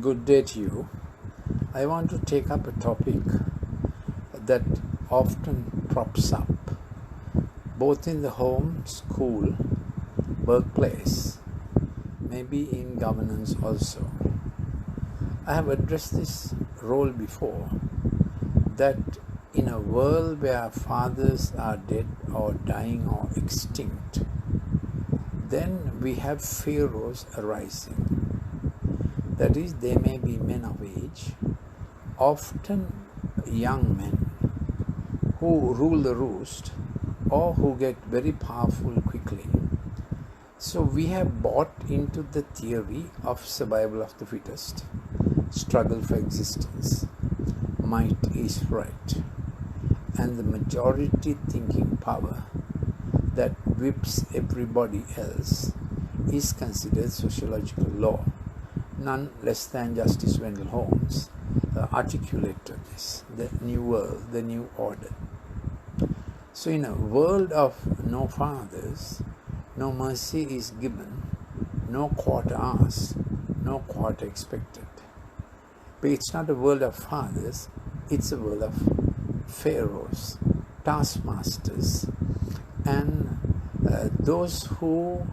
Good day to you. I want to take up a topic that often props up both in the home, school, workplace, maybe in governance also. I have addressed this role before, that in a world where fathers are dead or dying or extinct, then we have pharaohs arising. That is, they may be men of age, often young men who rule the roost or who get very powerful quickly. So we have bought into the theory of survival of the fittest, struggle for existence, might is right, and the majority thinking power that whips everybody else is considered sociological law. None less than Justice Wendell Holmes articulated this, the new world, the new order. So in a world of no fathers, no mercy is given, no quarter asked, no quarter expected. But it's not a world of fathers, it's a world of pharaohs, taskmasters, and those who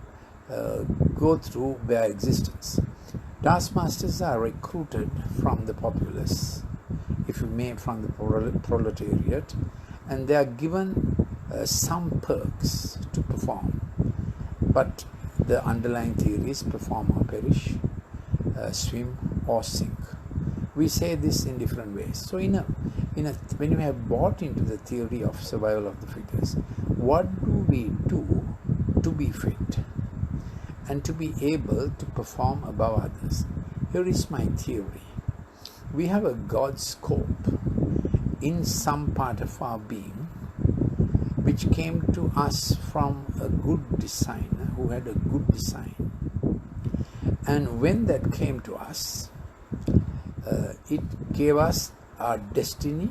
go through their existence. Taskmasters are recruited from the populace, if you may, from the proletariat, and they are given some perks to perform. But the underlying theory is perform or perish, swim or sink. We say this in different ways. So when you have bought into the theory of survival of the fittest, what do we do to be fit and to be able to perform above others? Here is my theory. We have a God scope in some part of our being which came to us from a good designer who had a good design. And when that came to us, it gave us our destiny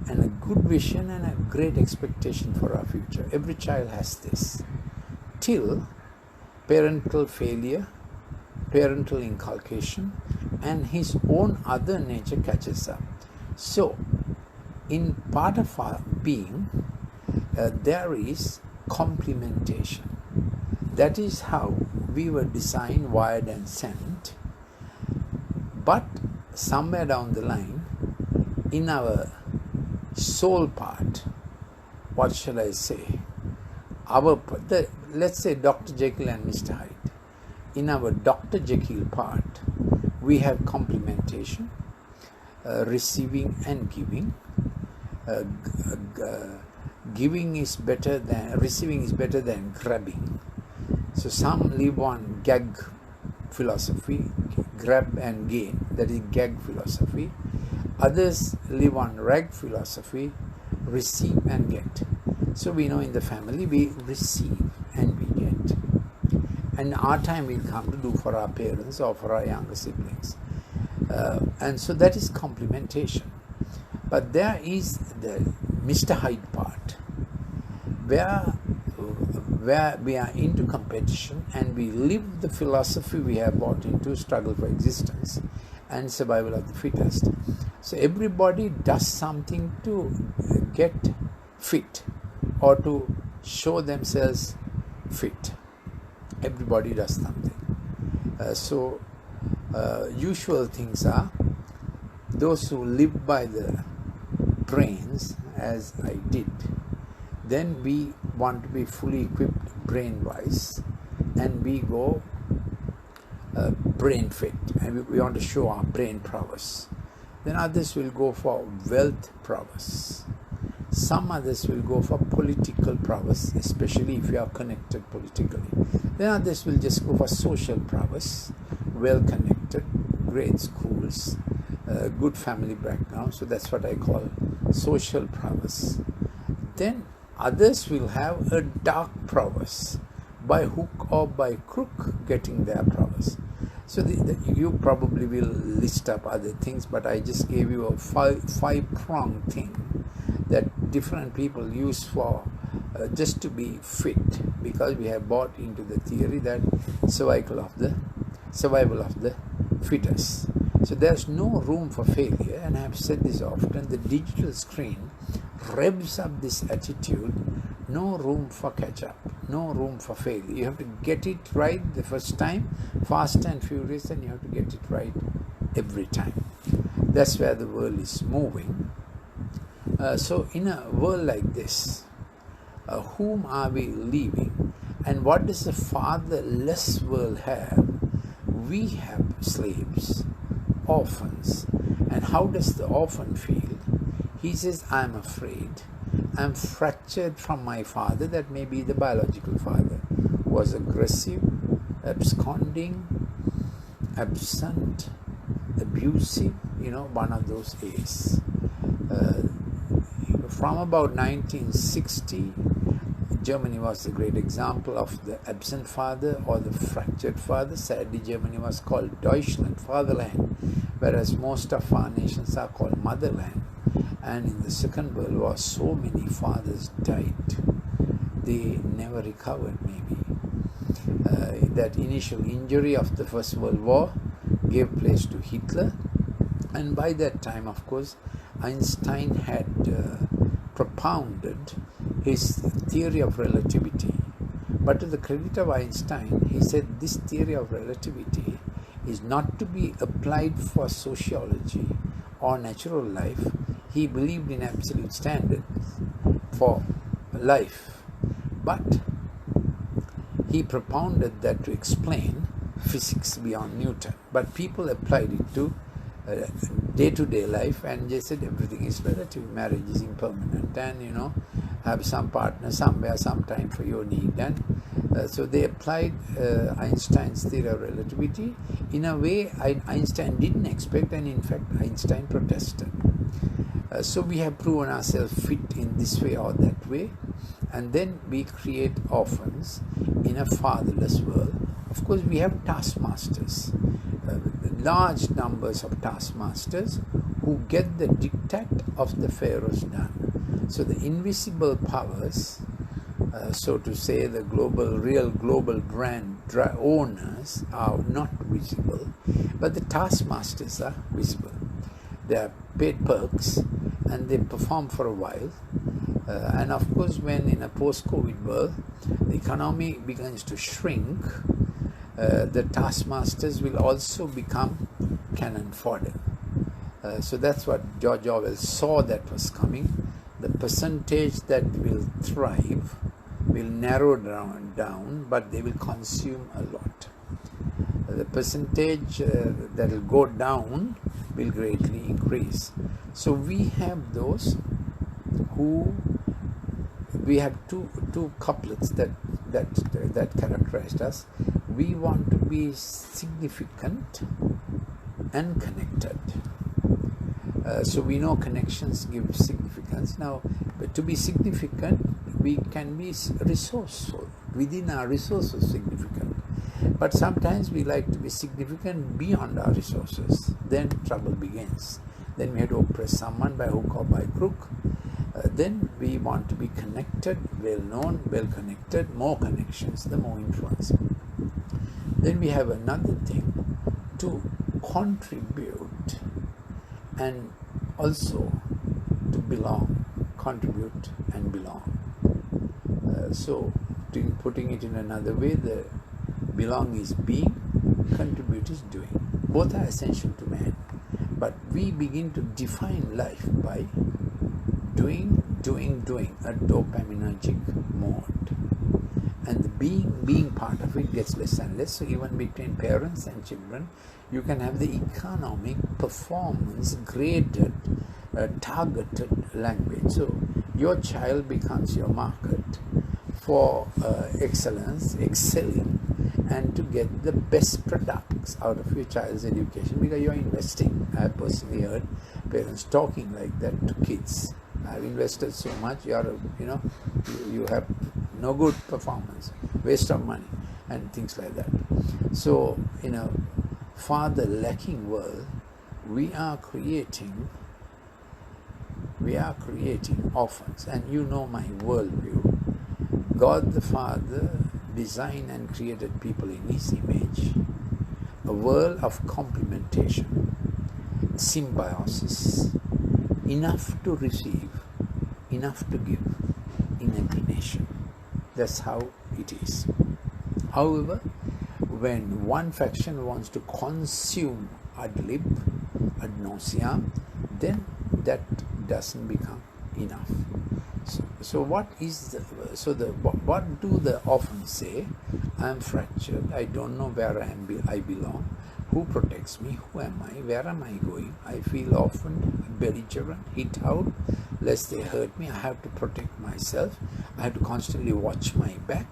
and a good vision and a great expectation for our future. Every child has this, till parental failure, parental inculcation, and his own other nature catches up. So, in part of our being, there is complementation. That is how we were designed, wired, and sent. But somewhere down the line, in our soul part, what shall I say? Let's say Dr. Jekyll and Mr. Hyde. In our Dr. Jekyll part, we have complementation, receiving and giving. Receiving is better than grabbing. So some live on gag philosophy, grab and gain, that is gag philosophy. Others live on rag philosophy, receive and get. So we know in the family we receive and we get. And our time will come to do for our parents or for our younger siblings. And so that is complementation. But there is the Mr. Hyde part, where we are into competition and we live the philosophy we have bought into, struggle for existence and survival of the fittest. So everybody does something to get fit or to show themselves fit. Everybody does something. Usual things are those who live by the brains, as I did, then we want to be fully equipped brain-wise and we go brain fit and we want to show our brain prowess. Then others will go for wealth prowess. Some others will go for political prowess, especially if you are connected politically. Then others will just go for social prowess, well connected, great schools, good family background. So that's what I call social prowess. Then others will have a dark prowess, by hook or by crook getting their prowess. So you probably will list up other things, but I just gave you a five-pronged thing that different people use for just to be fit, because we have bought into the theory that survival of the fittest. So there's no room for failure, and I've said this often, the digital screen revs up this attitude, no room for catch up, no room for failure. You have to get it right the first time, fast and furious, and you have to get it right every time. That's where the world is moving. So in a world like this, whom are we leaving? And what does a fatherless world have? We have slaves, orphans. And how does the orphan feel? He says, I'm afraid. I'm fractured from my father. That may be the biological father. Was aggressive, absconding, absent, abusive, one of those A's. From about 1960, Germany was the great example of the absent father or the fractured father. Sadly, Germany was called Deutschland, fatherland, whereas most of our nations are called motherland. And in the Second World War, so many fathers died. They never recovered, maybe. That initial injury of the First World War gave place to Hitler. And by that time, of course, Einstein had propounded his theory of relativity. But to the credit of Einstein, he said this theory of relativity is not to be applied for sociology or natural life. He believed in absolute standards for life. But he propounded that to explain physics beyond Newton. But people applied it to day-to-day life, and they said everything is relative. Marriage is impermanent, and have some partner somewhere, sometime for your need. And so they applied Einstein's theory of relativity in a way Einstein didn't expect, and in fact Einstein protested. So we have proven ourselves fit in this way or that way, and then we create orphans in a fatherless world. Of course, we have taskmasters, large numbers of taskmasters who get the diktat of the pharaohs done. So the invisible powers, so to say, the real global brand owners are not visible, but the taskmasters are visible. They are paid perks and they perform for a while. And of course, when in a post-COVID world, the economy begins to shrink, the taskmasters will also become cannon fodder. So that's what George Orwell saw that was coming. The percentage that will thrive will narrow down, but they will consume a lot. The percentage that will go down will greatly increase. So we have those who, we have two couplets that characterized us. We want to be significant and connected. So we know connections give significance. Now, but to be significant, we can be resourceful. Within our resources, significant. But sometimes we like to be significant beyond our resources. Then trouble begins. Then we have to oppress someone by hook or by crook. Then we want to be connected, well known, well connected, more connections, the more influence. Then we have another thing, to contribute and also to belong, contribute and belong. So putting it in another way, the belong is being, contribute is doing. Both are essential to man. But we begin to define life by doing, a dopaminergic mode. And the being part of it gets less and less. So even between parents and children, you can have the economic performance graded, targeted language. So your child becomes your market for excellence, excelling, and to get the best products out of your child's education, because you're investing. I have personally heard parents talking like that to kids. I've invested so much, you have no good performance, waste of money, and things like that. So in a father lacking world, we are creating orphans. And you know my worldview. God the Father designed and created people in His image, a world of complementation. symbiosis, enough to receive, enough to give in inclination. That's how it is. However, when one faction wants to consume ad lib, ad nauseam, then that doesn't become enough. So what do they often say? I am fractured, I don't know where I belong, who protects me, who am I, where am I going? I feel often belligerent, hit out, lest they hurt me. I have to protect myself. I have to constantly watch my back.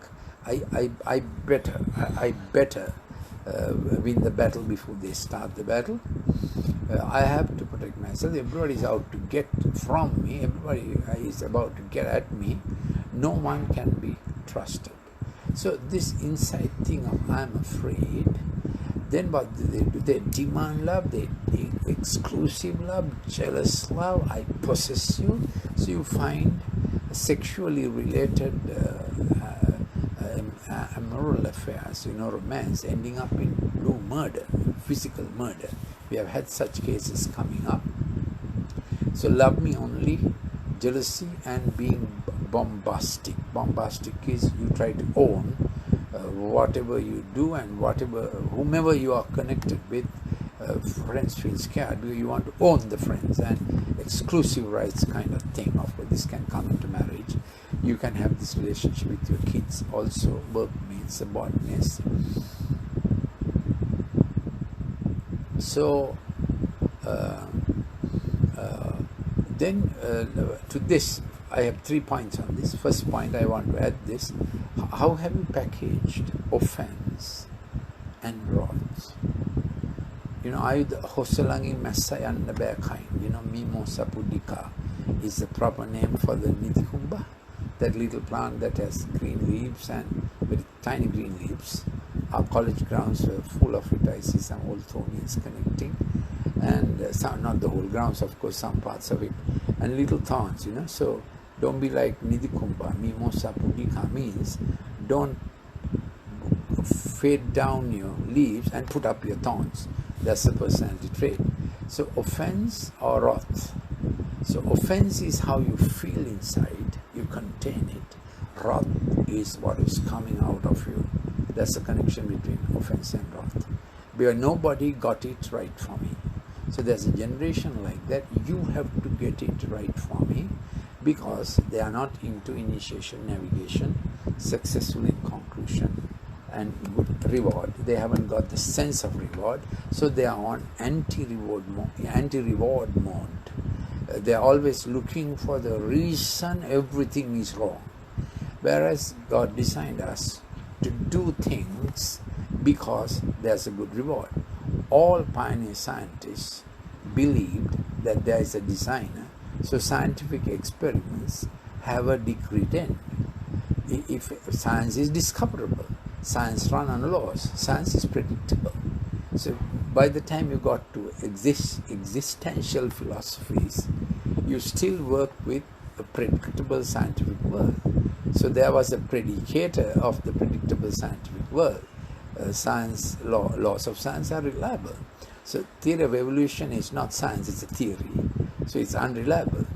I better win the battle before they start the battle. I have to protect myself. Everybody is out to get from me. Everybody is about to get at me. No one can be trusted. So this inside thing of I'm afraid, then what do? They demand love, they exclusive love, jealous love, I possess you. So you find sexually related immoral affairs, romance, ending up in murder, physical murder. We have had such cases coming up. So love me only, jealousy, and being bombastic. Bombastic is you try to own whatever you do and whomever you are connected with. Friends feel scared because you want to own the friends, and exclusive rights kind of thing. Of course, this can come into marriage. You can have this relationship with your kids also, workmates, subordinates. So then to this, I have 3 points on this. First point I want to add this: how have you packaged offense and wrath? Ayuda Hosalangi Masayan Nabakain, Mimosa pudica is the proper name for the Nidhikumba, that little plant that has green leaves and very tiny green leaves. Our college grounds were full of it. I see some old thorns connecting, and some, not the whole grounds, of course, some parts of it, and little thorns, So don't be like Nidhikumba. Mimosa pudica means don't fade down your leaves and put up your thorns. That's a personality trait. So offense or wrath. So offense is how you feel inside, you contain it. Wrath is what is coming out of you. That's the connection between offense and wrath. Where nobody got it right for me. So there's a generation like that. You have to get it right for me, because they are not into initiation, navigation, successful in conclusion, and good reward. They haven't got the sense of reward, so they are on anti-reward mode. They are always looking for the reason everything is wrong. Whereas God designed us to do things because there's a good reward. All pioneer scientists believed that there is a designer, so scientific experiments have a decreed end. If science is discoverable, science runs on laws, science is predictable. So by the time you got to existential philosophies, you still work with a predictable scientific world. So there was a predicator of the predictable scientific world. Laws of science are reliable. So theory of evolution is not science, it's a theory. So it's unreliable,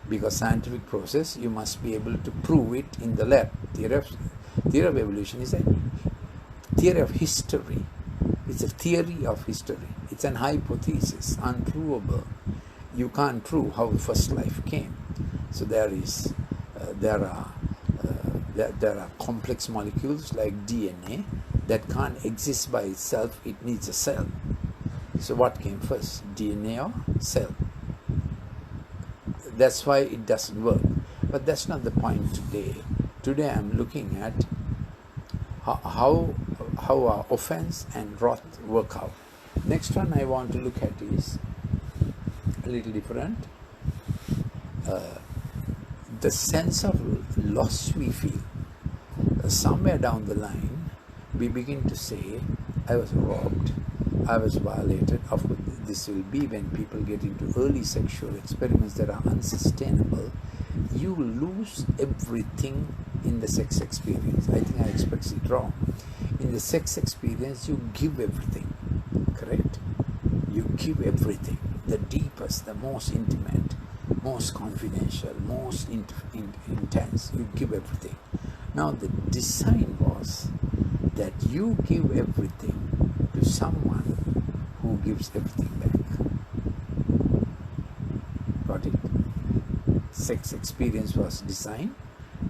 because scientific process, you must be able to prove it in the lab. Theory of evolution is a theory of history. It's a theory of history. It's an hypothesis, unprovable. You can't prove how the first life came. So there are complex molecules like DNA that can't exist by itself. It needs a cell. So what came first, DNA or cell? That's why it doesn't work. But that's not the point today. Today I'm looking at how our offense and wrath work out. Next one I want to look at is a little different. The sense of loss we feel. Somewhere down the line, we begin to say, I was robbed, I was violated. Of course, this will be when people get into early sexual experiments that are unsustainable. You lose everything in the sex experience. I think I expressed it wrong. In the sex experience, you give everything, correct? You give everything. the deepest, the most intimate, most confidential, most intense. You give everything. Now the design was that you give everything to someone who gives everything back. Got it? Sex experience was designed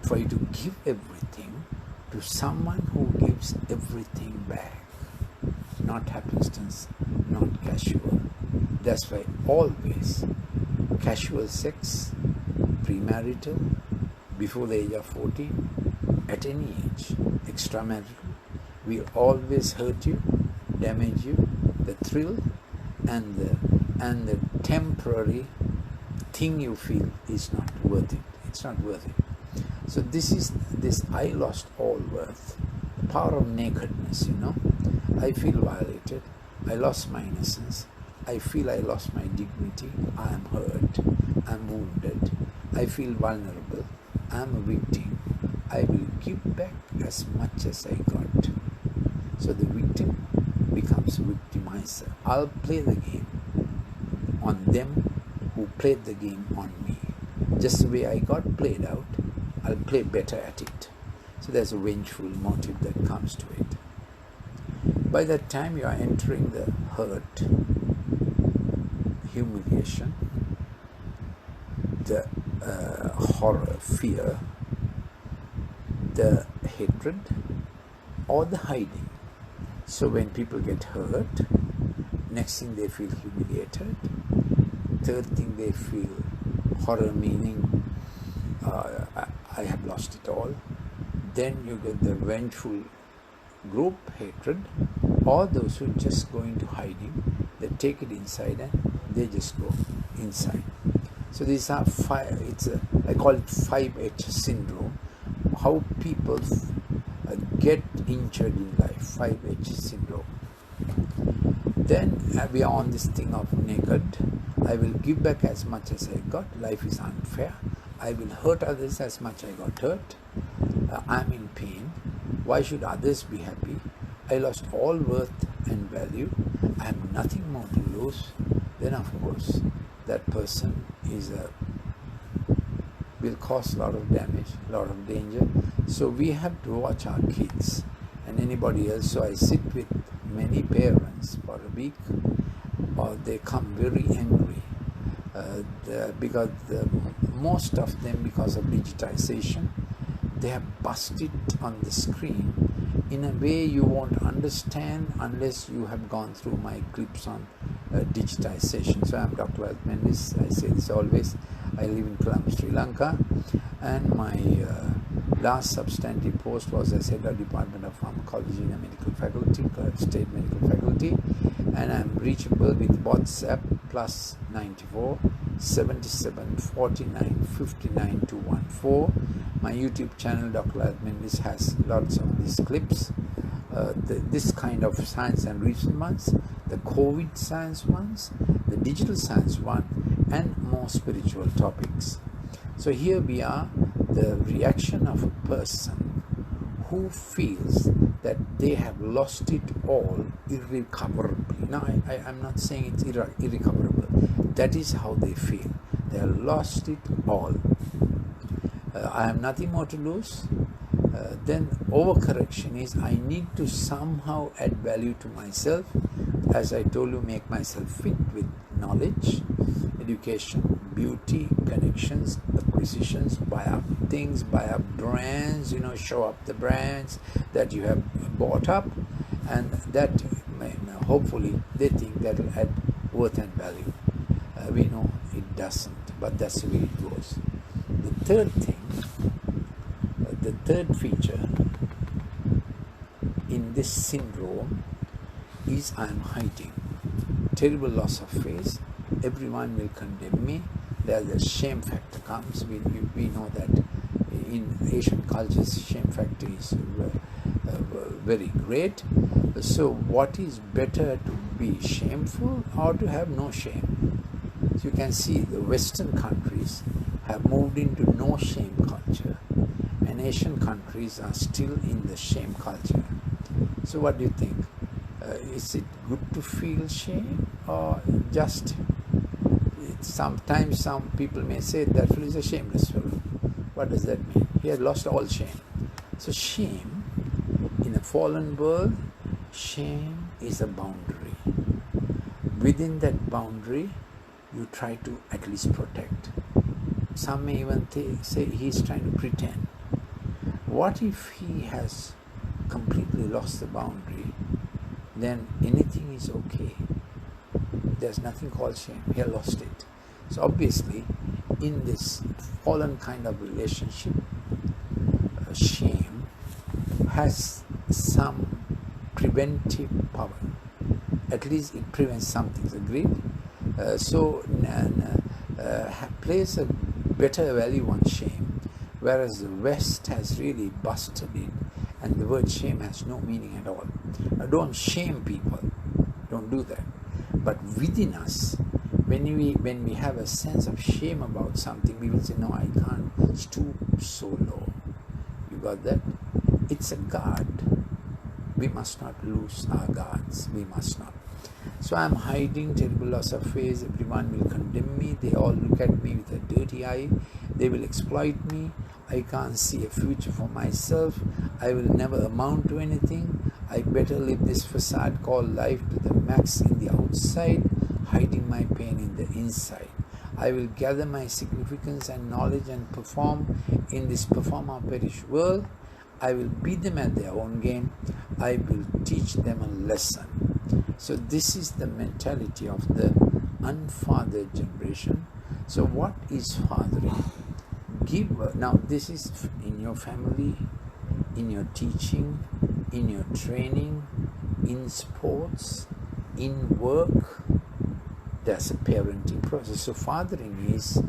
for you to give everything to someone who gives everything back. Not happenstance, not casual. That's why always casual sex, premarital, before the age of 14, at any age, extramarital, will always hurt you, damage you. The thrill and the temporary thing you feel is not worth it. It's not worth it. So this I lost all worth. The power of nakedness, I feel violated. I lost my innocence. I feel I lost my dignity. I am hurt. I'm wounded. I feel vulnerable. I'm a victim. I will give back as much as I got. So the victim becomes victimizer. I'll play the game on them who played the game on me. Just the way I got played out, I'll play better at it. So there's a vengeful motive that comes to it. By that time you are entering the hurt, humiliation, the horror, fear, the hatred, or the hiding. So when people get hurt, next thing they feel humiliated, third thing they feel horror, meaning I have lost it all. Then you get the vengeful group hatred, or those who just go into hiding. They take it inside and they just go inside. So these are five. I call it 5H syndrome. How people get injured in life. 5H syndrome. Then we are on this thing of naked. I will give back as much as I got. Life is unfair. I will hurt others as much as I got hurt. I'm in pain. Why should others be happy? I lost all worth and value. I have nothing more to lose. Then of course that person will cause a lot of damage, a lot of danger. So we have to watch our kids and anybody else. So I sit with many parents for a week, or they come very angry because most of them, because of digitization, they have busted on the screen in a way you won't understand unless you have gone through my clips on digitization. So I'm Dr. Lalith Mendis. I say this always. I live in Colombo, Sri Lanka, and my last substantive post was as head of Department of Pharmacology in the medical faculty, State Medical Faculty, and I'm reachable with WhatsApp plus 94 77 49 59 214. My YouTube channel, Dr. Lalith Mendis, has lots of these clips. This kind of science and recent ones, the COVID science ones, the digital science one, and more spiritual topics. So here we are, the reaction of a person who feels that they have lost it all irrecoverably. Now, I'm not saying it's irrecoverable. That is how they feel. They have lost it all. I have nothing more to lose. Then overcorrection is I need to somehow add value to myself. As I told you, make myself fit with knowledge, education, beauty, connections, acquisitions, buy up things, buy up brands, show up the brands that you have bought up, and that hopefully they think that will add worth and value. We know it doesn't, but that's the way it goes. The third thing, the third feature in this syndrome is I am hiding. Terrible loss of face. Everyone will condemn me. There's a shame factor comes. We know that in Asian cultures, shame factor is very great. So what is better, to be shameful or to have no shame? So you can see the Western countries have moved into no shame culture, and Asian countries are still in the shame culture. So what do you think? Is it good to feel shame, or just Sometimes some people may say that fellow is a shameless fellow. What does that mean? He has lost all shame. So shame, in a fallen world, shame is a boundary. Within that boundary, you try to at least protect. Some may even say he's trying to pretend. What if he has completely lost the boundary? Then anything is okay. There's nothing called shame. He lost it. So obviously, in this fallen kind of relationship, shame has some preventive power. At least it prevents something. Agreed? Place a better value on shame, whereas the West has really busted it, and the word shame has no meaning at all. Now, don't shame people. Don't do that. But within us, when we have a sense of shame about something, we will say, no, I can't stoop so low. You got that? It's a guard. We must not lose our guards. We must not. So I'm hiding terrible loss of face. Everyone will condemn me. They all look at me with a dirty eye. They will exploit me. I can't see a future for myself. I will never amount to anything. I better live this facade called life to the max in the outside, hiding my pain in the inside. I will gather my significance and knowledge and perform in this perform or perish world. I will beat them at their own game. I will teach them a lesson. So this is the mentality of the unfathered generation. So what is fathering? Now this is in your family, in your teaching, in your training, in sports, in work. There's a parenting process. So fathering is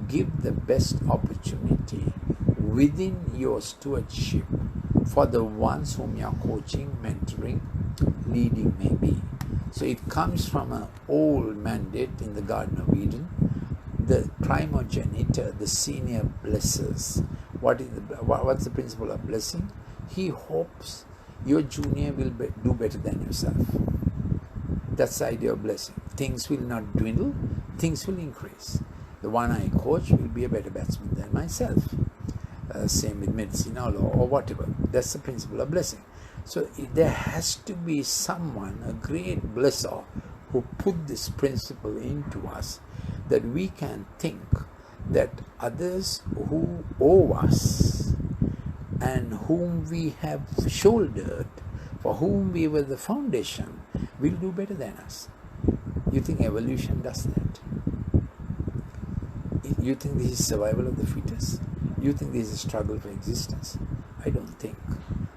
give the best opportunity within your stewardship for the ones whom you are coaching, mentoring, leading maybe. So it comes from an old mandate in the Garden of Eden. The primogenitor, the senior blesses. What's the principle of blessing? He hopes your junior will do better than yourself. That's the idea of blessing. Things will not dwindle, things will increase. The one I coach will be a better batsman than myself. Same with medicine or whatever. That's the principle of blessing. So there has to be someone, a great blesser, who put this principle into us, that we can think that others who owe us and whom we have shouldered, for whom we were the foundation, will do better than us. You think evolution does that? You think this is survival of the fittest? You think this is a struggle for existence? I don't think.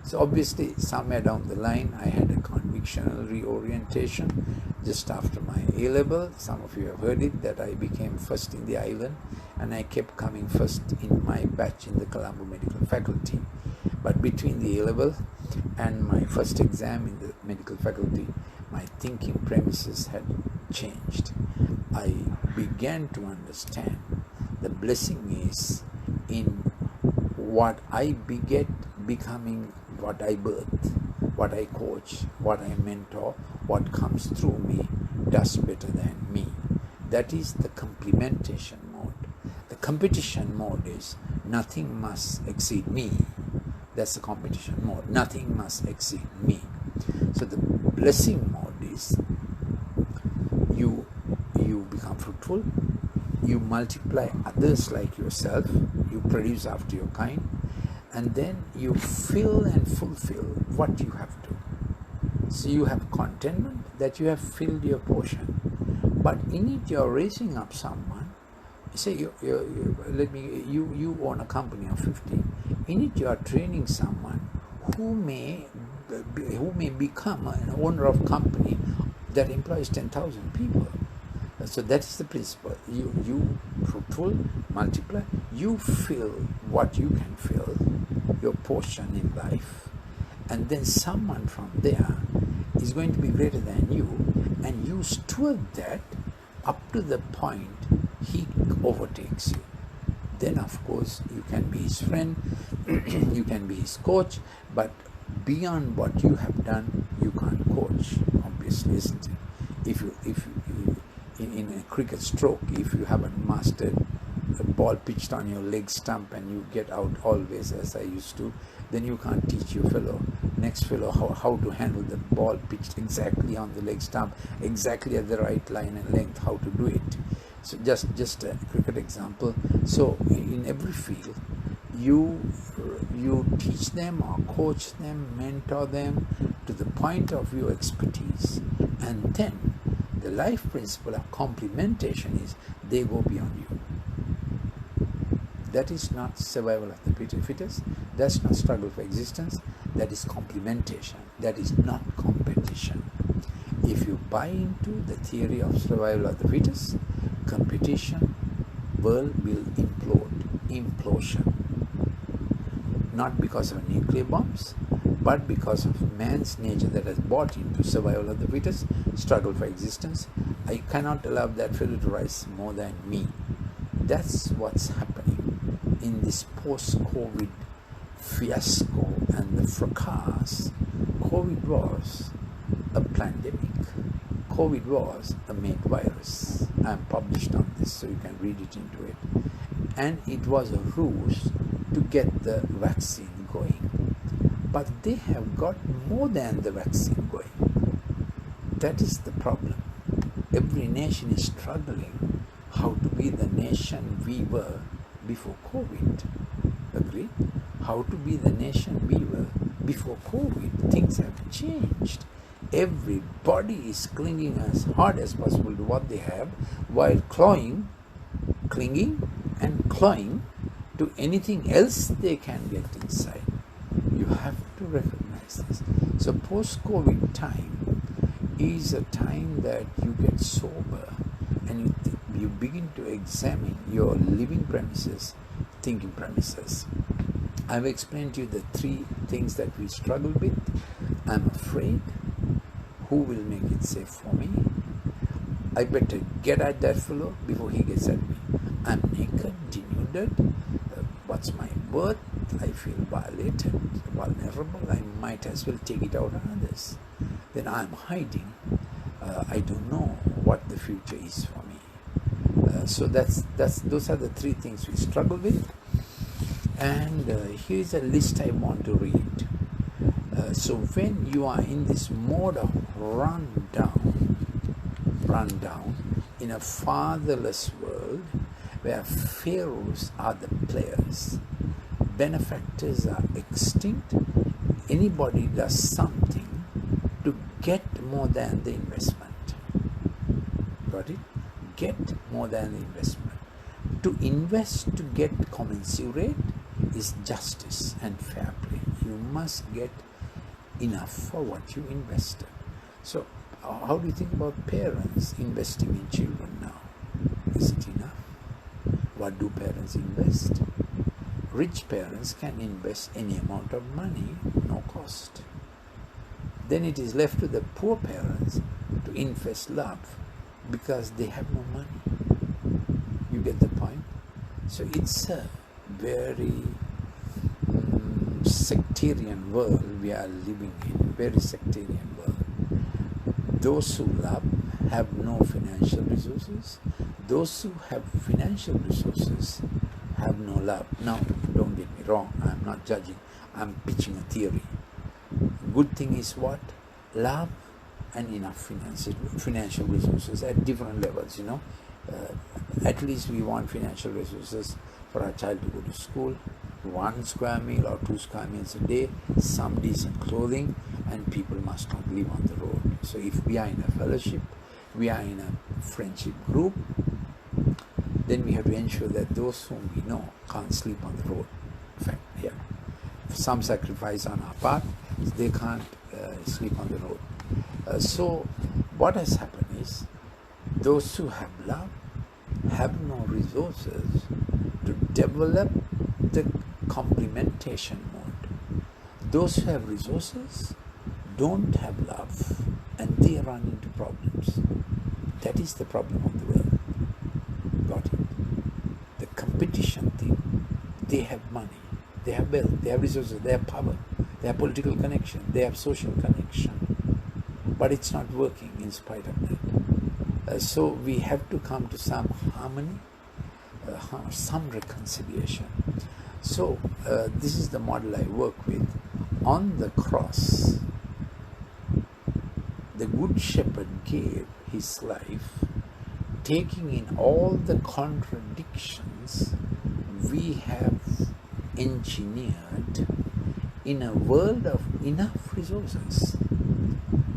So obviously, somewhere down the line, I had a convictional reorientation just after my A-level. Some of you have heard it, that I became first in the island, and I kept coming first in my batch in the Colombo Medical Faculty. But between the A-level and my first exam in the medical faculty, my thinking premises had changed. I began to understand the blessing is in what I beget becoming what I birth, what I coach, what I mentor, what comes through me does better than me. That is the complementation mode. The competition mode is nothing must exceed me. That's the competition mode. Nothing must exceed me. So the blessing mode is you become fruitful, you multiply others like yourself, you produce after your kind, and then you fill and fulfill what you have to. So you have contentment that you have filled your portion. But in it you are raising up someone. Say you own a company of 50. In it you are training someone who may become an owner of company that employs 10,000 people. So that is the principle. You fruitful, multiply, you fill what you can fill, your portion in life, and then someone from there is going to be greater than you, and you steward that up to the point he overtakes you. Then of course you can be his friend, you can be his coach, but beyond what you have done, you can't coach, obviously, isn't it? If you in a cricket stroke, if you haven't mastered a ball pitched on your leg stump and you get out always, as I used to, then you can't teach your next fellow how to handle the ball pitched exactly on the leg stump, exactly at the right line and length, how to do it. So just a cricket example. So in every field, you teach them or coach them, mentor them to the point of your expertise, and then the life principle of complementation is they go beyond you. That is not survival of the fittest. That's not struggle for existence. That is complementation. That is not competition. If you buy into the theory of survival of the fittest, competition, world will implode, implosion. Not because of nuclear bombs, but because of man's nature that has bought into survival of the fittest, struggle for existence. I cannot allow that fellow to rise more than me. That's what's happening in this post-COVID fiasco and the fracas. COVID was a pandemic. COVID was a made virus. I'm published on this, so you can read it into it. And it was a ruse to get the vaccine going. But they have got more than the vaccine going. That is the problem. Every nation is struggling how to be the nation we were before COVID. Agree? How to be the nation we were before COVID. Things have changed. Everybody is clinging as hard as possible to what they have, while clinging and clawing to anything else they can get inside. You have to recognize this. So post-COVID time is a time that you get sober and you begin to examine your living premises, thinking premises. I've explained to you the three things that we struggle with. I'm afraid. Who will make it safe for me? I better get at that fellow before he gets at me. I'm naked, denuded. What's my worth? I feel violated, vulnerable. I might as well take it out on others. Then I'm hiding. I don't know what the future is for me. So those are the three things we struggle with. And here's a list I want to read. So when you are in this mode of rundown in a fatherless world where pharaohs are the players, benefactors are extinct, anybody does something to get more than the investment. Got it? Get more than the investment. To invest to get commensurate is justice and fair play. You must get enough for what you invested. So how do you think about parents investing in children now? Is it enough? What do parents invest? Rich parents can invest any amount of money, no cost. Then it is left to the poor parents to invest love because they have no money. You get the point? So it's a very sectarian world we are living in, very sectarian world. Those who love have no financial resources. Those who have financial resources have no love. Now, don't get me wrong, I'm not judging, I'm pitching a theory. Good thing is what? Love and enough financial resources at different levels, you know. At least we want financial resources for our child to go to school, 1 square meal or 2 square meals a day, some decent clothing, and people must not live on the road. So if we are in a fellowship, we are in a friendship group, then we have to ensure that those whom we know can't sleep on the road. In fact, yeah, some sacrifice on our part, they can't sleep on the road. So what has happened is, those who have love have no resources to develop the complementation mode. Those who have resources don't have love and they run into problems. That is the problem of the world. Got it? The competition thing. They have money, they have wealth, they have resources, they have power, they have political connection, they have social connection. But it's not working in spite of that. So we have to come to some harmony, some reconciliation. So this is the model I work with. On the cross, the Good Shepherd gave his life, taking in all the contradictions we have engineered in a world of enough resources.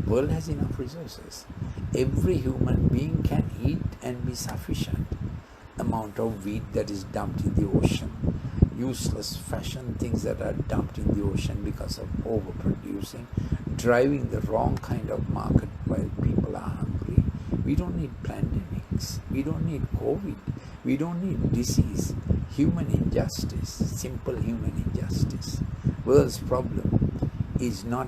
World has enough resources. Every human being can eat and be sufficient. Amount of wheat that is dumped in the ocean, useless fashion things that are dumped in the ocean because of overproducing, driving the wrong kind of market while people are hungry. We don't need pandemics. We don't need COVID. We don't need disease. Human injustice, simple human injustice. World's problem is not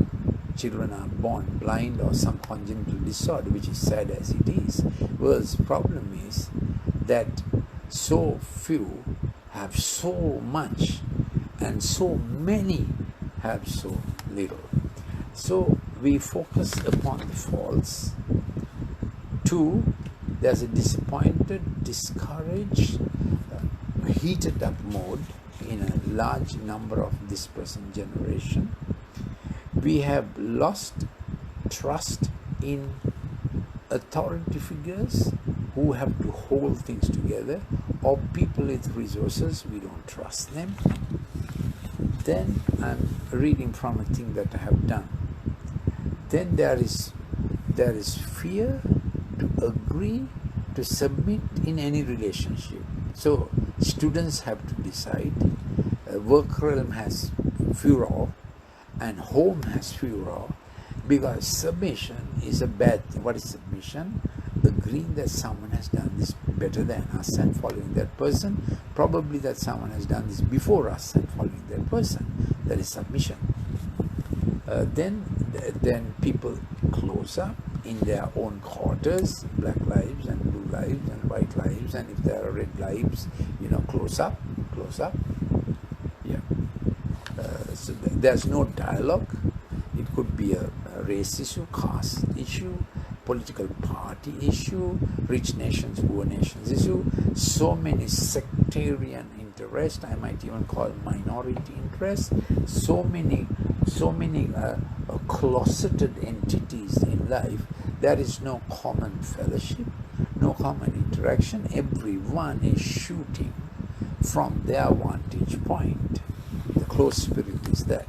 children are born blind or some congenital disorder, which is sad as it is. World's problem is that so few have so much and so many have so little. So we focus upon the faults. 2, there's a disappointed, discouraged, heated up mode in a large number of this present generation. We have lost trust in authority figures who have to hold things together, or people with resources, we don't trust them. Then I'm reading from a thing that I have done. Then there is fear to agree, to submit in any relationship. So students have to decide. Work realm has furor and home has furor, because submission is a bad thing. What is submission? Agreeing that someone has done this better than us and following that person. Probably that someone has done this before us and following that person. That is submission. Then people close up in their own quarters, black lives and blue lives and white lives, and if there are red lives, close up. Yeah. So there's no dialogue. It could be a race issue, caste issue, political party issue, rich nations, poor nations issue, so many sectarian interests, I might even call minority interests, so many closeted entities in life. There is no common fellowship, no common interaction. Everyone is shooting from their vantage point. The closed spirit is that.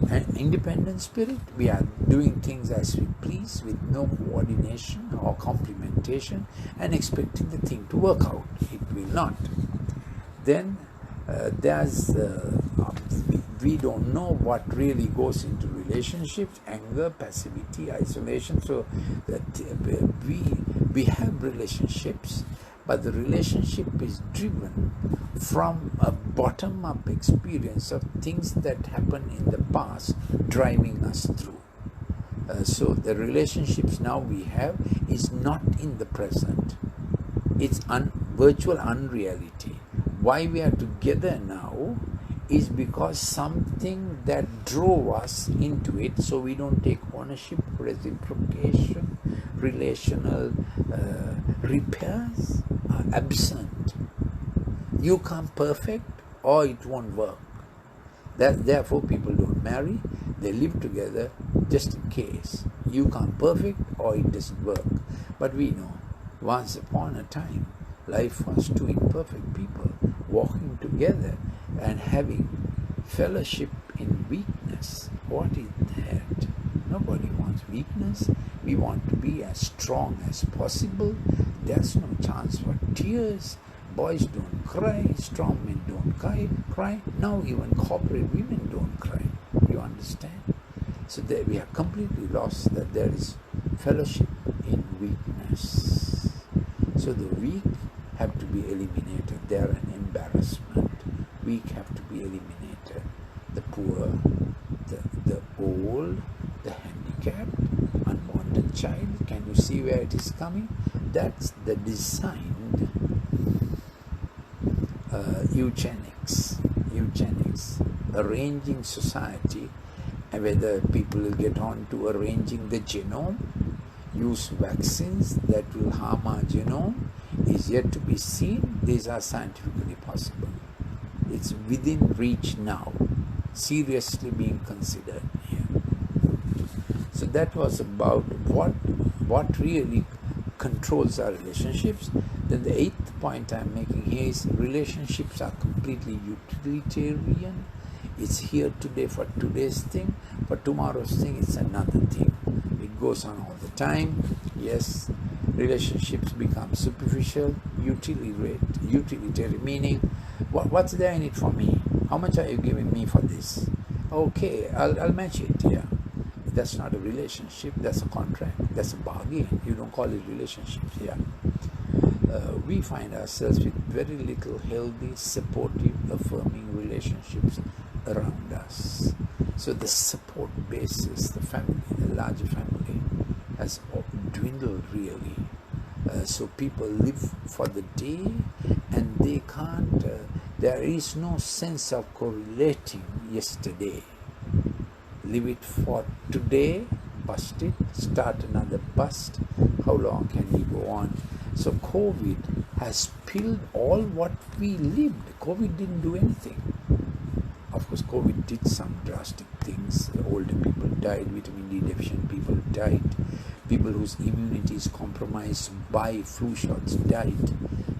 An independent spirit, we are doing things as we please with no coordination or complementation and expecting the thing to work out. It will not. Then we don't know what really goes into relationships, anger, passivity, isolation. So that we have relationships, but the relationship is driven from a bottom-up experience of things that happened in the past driving us through. So the relationships now we have is not in the present. It's virtual unreality. Why we are together now is because something that drove us into it, so we don't take ownership, reciprocation, relational repairs are absent. You come perfect or it won't work. Therefore people don't marry, they live together just in case. You come perfect or it doesn't work. But we know, once upon a time, life was two imperfect people walking together and having fellowship in weakness. What is that? Nobody wants weakness. We want to be as strong as possible. There's no chance for tears. Boys don't cry, strong men don't cry. Now even corporate women don't cry. You understand? So that we are completely lost that there is fellowship in weakness. So the weak have to be eliminated. They are an embarrassment. Weak have to be eliminated. The poor, the old, the handicapped, unwanted child. Can you see where it is coming? That's the designed eugenics, arranging society, and whether people will get on to arranging the genome, use vaccines that will harm our genome is yet to be seen. These are scientifically possible. It's within reach now, seriously being considered here. So that was about what really controls our relationships. Then the 8th point I'm making here is relationships are completely utilitarian. It's here today for today's thing, for tomorrow's thing it's another thing. It goes on all the time. Yes, relationships become superficial, utilitarian, meaning what's there in it for me? How much are you giving me for this? Okay, I'll match it. Yeah, that's not a relationship, that's a contract, that's a bargain. You don't call it relationships. Yeah. We find ourselves with very little healthy, supportive, affirming relationships around us. So the support basis, the family, the larger family, has dwindled really. So people live for the day, and they can't, there is no sense of correlating yesterday. Live it for today, bust it, start another bust. How long can we go on? So COVID has spilled all what we lived. COVID didn't do anything. Of course, COVID did some drastic things. Older people died, vitamin D deficient people died, people whose immunity is compromised by flu shots died.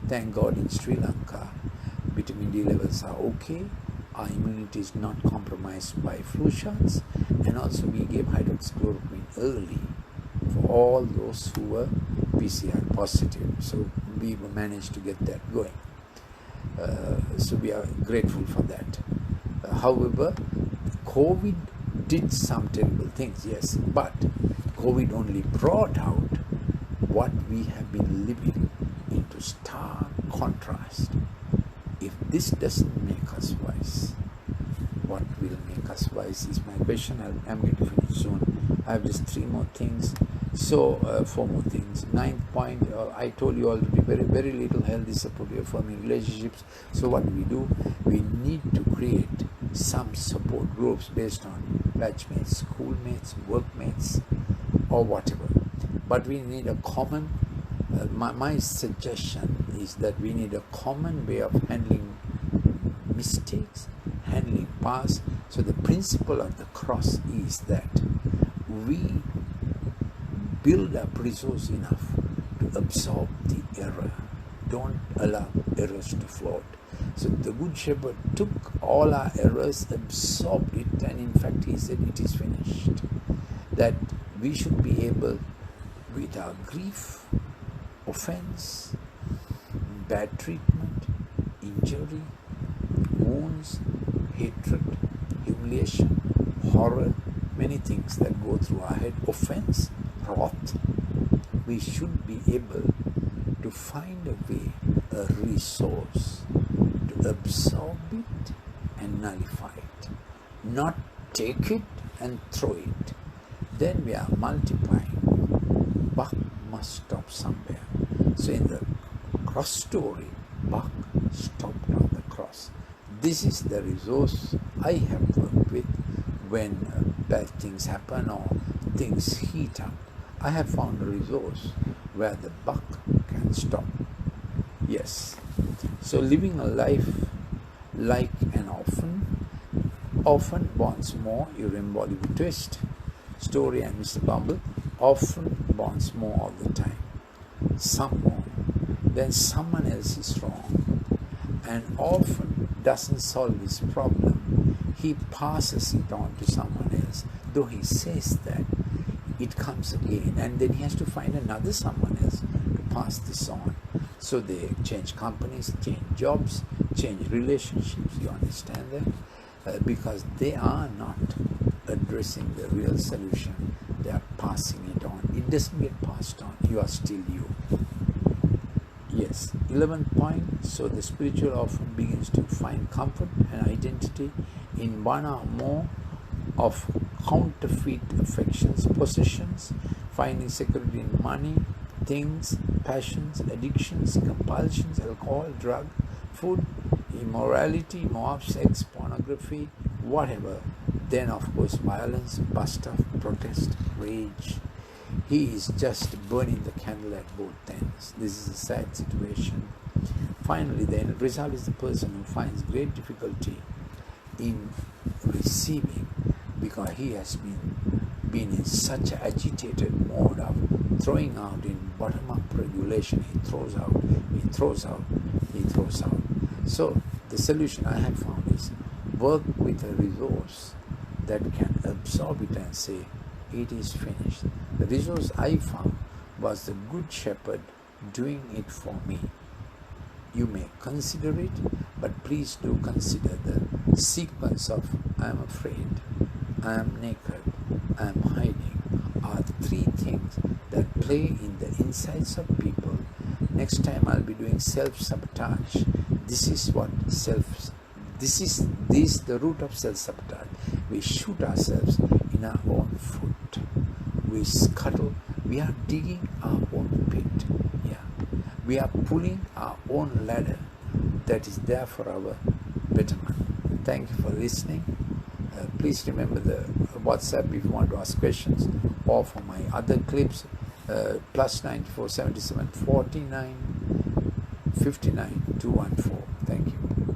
Thank God in Sri Lanka, vitamin D levels are okay. Our immunity is not compromised by flu shots, and also we gave hydroxychloroquine early for all those who were PCR positive. So we managed to get that going. So we are grateful for that. However, COVID did some terrible things, yes, but COVID only brought out what we have been living into stark contrast. If this doesn't make us wise, what will make us wise is my question. I'm going to finish soon. I have just 3 more things. So 4 more things. 9th point, I told you already, very little healthy, supportive, affirming relationships. So what do? We need to create some support groups based on batchmates, schoolmates, workmates, or whatever. But we need a common, my suggestion is that we need a common way of handling mistakes, handling past. So the principle of the cross is that we build up resource enough to absorb the error. Don't allow errors to float. So the Good Shepherd took all our errors, absorbed it, and in fact he said it is finished. That we should be able, with our grief, offense, bad treatment, injury, wounds, hatred, humiliation, horror, many things that go through our head, offense, wrath, we should be able to find a way, a resource to absorb it and nullify it, not take it and throw it. Then we are multiplying. Buck must stop somewhere. So in the cross story, Buck stopped on the cross. This is the resource I have worked with when bad things happen or things heat up. I have found a resource where the buck can stop. Yes. So living a life like an orphan wants more. You embody the twist. Story and Mr. Bumble often wants more all the time. Some more. Then someone else is wrong. And often doesn't solve his problem. He passes it on to someone else. Though he says that, it comes again, and then he has to find another someone else to pass this on. So they change companies, change jobs, change relationships. You understand that? Because they are not addressing the real solution. They are passing it on. It doesn't get passed on. You are still you. Yes. 11th point. So the spiritual orphan begins to find comfort and identity in one or more of counterfeit affections, possessions, finding security in money, things, passions, addictions, compulsions, alcohol, drug, food, immorality, mob, sex, pornography, whatever. Then of course violence, bust off, protest, rage. he is just burning the candle at both ends. This is a sad situation. Finally, the end result is the person who finds great difficulty in receiving, because he has been in such an agitated mode of throwing out in bottom-up regulation. He throws out, he throws out, he throws out. So the solution I have found is work with a resource that can absorb it and say, it is finished. The resource I found was the Good Shepherd doing it for me. You may consider it, but please do consider the sequence of I am afraid, I am naked, I am hiding, are three things that play in the insides of people. Next time I'll be doing self-sabotage. This is the root of self-sabotage. We shoot ourselves in our own foot. We scuttle. We are digging our own pit. Yeah. We are pulling our own ladder that is there for our betterment. Thank you for listening. Please remember the WhatsApp if you want to ask questions, or for my other clips, +94 77 49 59 214. Thank you.